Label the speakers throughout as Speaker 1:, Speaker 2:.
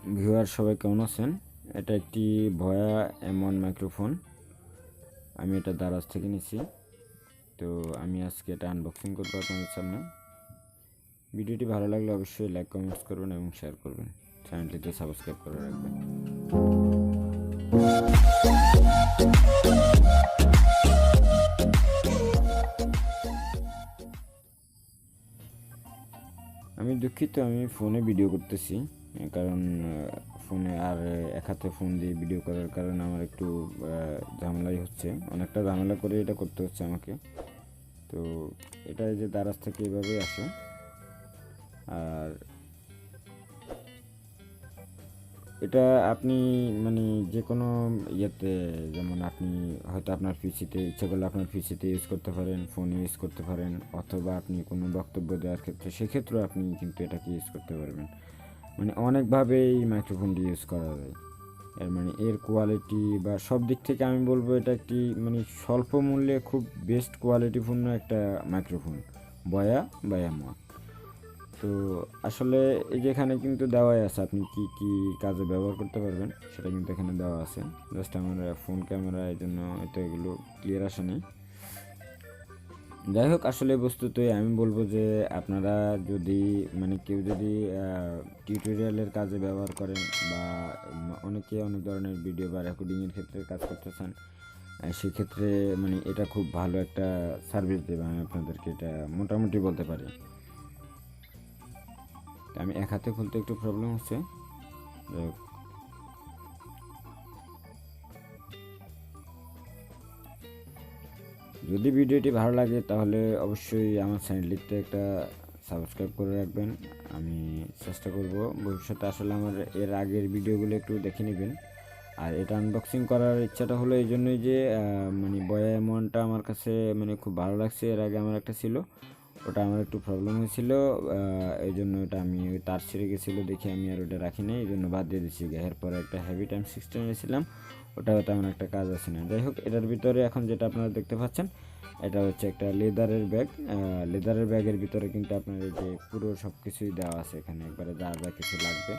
Speaker 1: Viewer সবাই কেমন আছেন? এটা একটি ভয়া M1 মাইক্রোফোন। আমি এটা দারাজ থেকে নিছি। তো আমি আজকে এটা আনবক্সিং করবো আপনাদের সামনে। ভিডিওটি ভালো লাগলে অবশ্যই লাইক কমেন্টস করবেন এবং শেয়ার করবেন। চ্যানেলটিতে সাবস্ক্রাইব করে রাখবেন। আমি দুঃখিত, আমি ফোনে ভিডিও করতেছি, কারণ ফোনে আর এক হাতে ফোন দিয়ে ভিডিও করার কারণে আমার একটু ঝামেলাই হচ্ছে, অনেকটা ঝামেলা করে এটা করতে হচ্ছে আমাকে। তো এটা যে দারাজ থেকে এভাবেই আসে। আর এটা আপনি মানে যে কোনো ইয়েতে, যেমন আপনি হয়তো আপনার পিসিতে ইচ্ছা করলে আপনার পিসিতে ইউজ করতে পারেন, ফোনে ইউজ করতে পারেন, অথবা আপনি কোনো বক্তব্য দেওয়ার ক্ষেত্রে সেক্ষেত্রেও আপনি কিন্তু এটাকে ইউজ করতে পারবেন। মানে অনেকভাবে এই মাইক্রোফোনটি ইউজ করা যায়। এর মানে এর কোয়ালিটি বা সব দিক থেকে আমি বলবো এটা একটি মানে স্বল্প মূল্যে খুব বেস্ট কোয়ালিটিপূর্ণ একটা মাইক্রোফোন, বয়া বা M1। তো আসলে এই যেখানে কিন্তু দেওয়াই আছে আপনি কি কি কাজে ব্যবহার করতে পারবেন, সেটা কিন্তু এখানে দেওয়া আছে। জাস্ট আমার ফোন ক্যামেরা, এই জন্য হয়তো এগুলো ক্লিয়ার আসেনি। যাই হোক, আসলে বস্তুতই আমি বলবো যে আপনারা যদি মানে কেউ যদি টিউটোরিয়ালের কাজে ব্যবহার করেন, বা অনেকে অনেক ধরনের ভিডিও বা রেকর্ডিংয়ের ক্ষেত্রে কাজ করতে চান, সেক্ষেত্রে মানে এটা খুব ভালো একটা সার্ভিস দেবে। আমি আপনাদেরকে এটা মোটামুটি বলতে পারি। আমি এক হাতে খুলতে একটু প্রবলেম হচ্ছে। যদি ভিডিওটি ভালো লাগে তাহলে অবশ্যই আমার চ্যানেলটিতে একটা সাবস্ক্রাইব করে রাখবেন। আমি চেষ্টা করব ভবিষ্যতে আসলে আমার এর আগের ভিডিওগুলো একটু দেখে নেবেন। আর এটা আনবক্সিং করার ইচ্ছাটা হলো এই জন্যই যে মানে বয়া M1টা আমার কাছে মানে খুব ভালো লাগছে। এর আগে আমার একটা ছিল, ওটা আমার একটু প্রবলেম হয়েছিল, এই জন্য ওটা আমি ওই তার ছিঁড়ে গেছিলো দেখে আমি আর ওটা রাখি নাই, এই জন্য বাদ দিয়ে দিচ্ছি। এরপরে একটা হেভি M16 নিয়েছিলাম, ওটাও তেমন একটা কাজ আছে না। যাই হোক, এটার ভিতরে এখন যেটা আপনারা দেখতে পাচ্ছেন, এটা হচ্ছে একটা লেদারের ব্যাগ। লেদারের ব্যাগের ভিতরে কিন্তু আপনার এই যে পুরো সব কিছুই দেওয়া আছে, এখানে একবারে যা যা কিছু লাগবে।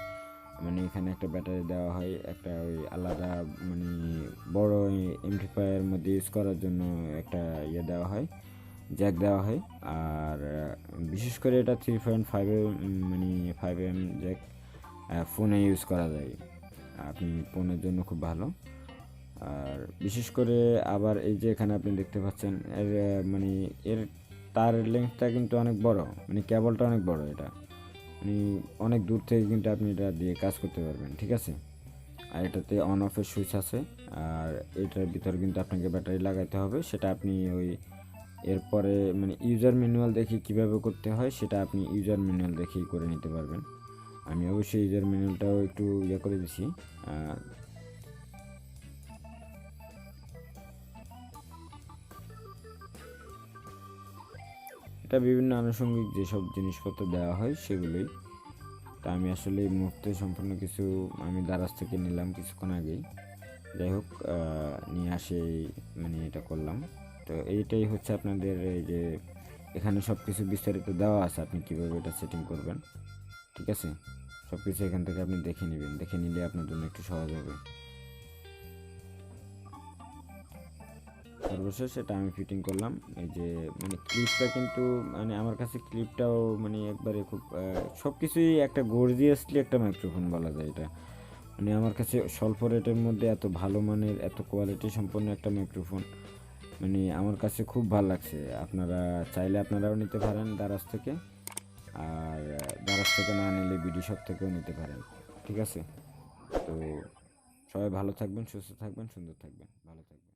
Speaker 1: মানে এখানে একটা ব্যাটারি দেওয়া হয়, একটা ওই আলাদা মানে বড় এমপ্লিফায়ারের মধ্যে ইউজ করার জন্য একটা ইয়ে দেওয়া হয়, জ্যাক দেওয়া হয়। আর বিশেষ করে এটা 3.5 মানে 5mm জ্যাক, ফোনে ইউজ করা যায়, আপনি ফোনের জন্য খুব ভালো। আর বিশেষ করে আবার এই যে এখানে আপনি দেখতে পাচ্ছেন এর মানে এর তার লেন্থটা কিন্তু অনেক বড়, মানে কেবলটা অনেক বড়। এটা মানে অনেক দূর থেকে কিন্তু আপনি এটা দিয়ে কাজ করতে পারবেন, ঠিক আছে। আর এটাতে অন অফের সুইচ আছে। আর এটার ভিতরে কিন্তু আপনাকে ব্যাটারি লাগাইতে হবে, সেটা আপনি ওই এরপরে মানে ইউজার ম্যানুয়াল দেখে কিভাবে করতে হয় সেটা আপনি ইউজার ম্যানুয়াল দেখেই করে নিতে পারবেন। আমি অবশ্যই ইউজার ম্যানুয়ালটাও একটু ইয়ে করে দিছি। এটা বিভিন্ন আনুষঙ্গিক যেসব জিনিসপত্র দেওয়া হয় সেগুলোই। তা আমি আসলে এই মুহূর্তে সম্পূর্ণ কিছু আমি দারাজ থেকে নিলাম কিছুক্ষণ আগেই। যাই হোক, নিয়ে আসে মানে এটা করলাম। তো এইটাই হচ্ছে আপনাদের এই যে এখানে সব কিছু বিস্তারিত দেওয়া আছে, আপনি কীভাবে এটা সেটিং করবেন, ঠিক আছে। সব কিছু এখান থেকে আপনি দেখে নেবেন, দেখে নিলে আপনার জন্য একটু সহজ হবে। সর্বশেষ এটা আমি ফিটিং করলাম। এই যে মানে ক্লিপটা কিন্তু মানে আমার কাছে ক্লিপটাও মানে একবারে খুব সব কিছুই একটা গর্জিয়াসলি একটা মাইক্রোফোন বলা যায় এটা। মানে আমার কাছে স্বল্প রেটের মধ্যে এত ভালো মানের, এত কোয়ালিটি সম্পন্ন একটা মাইক্রোফোন মানে আমার কাছে খুব ভালো লাগছে। আপনারা চাইলে আপনারাও নিতে পারেন দারাজ থেকে। আর দারাজ থেকে না নিলে বিডি শপ থেকেও নিতে পারেন, ঠিক আছে। তো সবাই ভালো থাকবেন, সুস্থ থাকবেন, সুন্দর থাকবেন, ভালো থাকবেন।